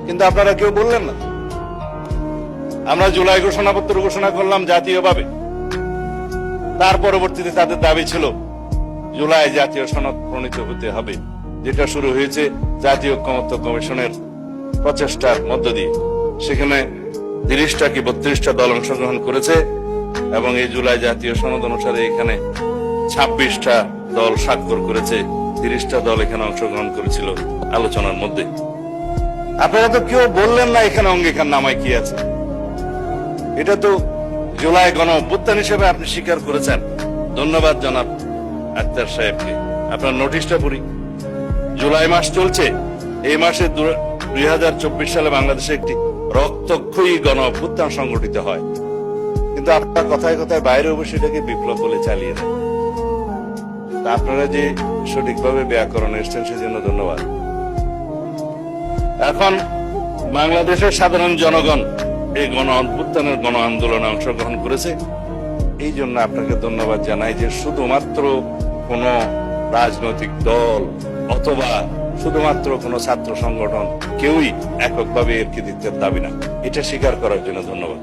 কিন্তু আপনারা কেউ বললেন না। আমরা জুলাই ঘোষণাপত্র ঘোষণা করলাম জাতীয়ভাবে, তার পরবর্তীতে তাদের দাবি ছিল জুলাই জাতীয় সনদ প্রণীত হতে হবে, যেটা শুরু হয়েছে জাতীয় ঐকমত্য কমিশনের প্রচেষ্টার মধ্য দিয়ে। সেখানে 30টা কি 32টা দল অংশগ্রহণ করেছে এবং এই জুলাই জাতীয় সনদ অনুসারে এখানে 26টা দল স্বাক্ষর করেছে, 30টা দল এখানে অংশগ্রহণ করেছিল আলোচনার মধ্যে। আপনারা তো কেউ বললেন না এখানে অঙ্গীকার নামায় কি আছে। এটা তো জুলাই গণ অভ্যুত্থান হিসেবে আপনি স্বীকার করেছেন। ধন্যবাদ জনাব আক্তার সাহেবকে। আপনার নোটিশটা পড়ি। জুলাই মাস চলছে, এই মাসে 2024 সালে বাংলাদেশে একটি রক্তক্ষয়ী গণ অভ্যুত্থান সংগঠিত হয়, কিন্তু আপনার কথায় কথায় বাইরে অবশ্যই এটাকে বিপ্লব বলে চালিয়ে দেন। আপনারা যে সঠিকভাবে ব্যাকরণ এসছেন সেজন্য ধন্যবাদ। এখন বাংলাদেশের সাধারণ জনগণ এই গণ অভ্যুত্থানের গণ আন্দোলনে অংশগ্রহণ করেছে, এই জন্য আপনাকে ধন্যবাদ জানাই যে শুধুমাত্র কোন রাজনৈতিক দল অথবা শুধুমাত্র কোন ছাত্র সংগঠন কেউই এককভাবে এর কৃতিত্বের দাবি না, এটা স্বীকার করার জন্য ধন্যবাদ।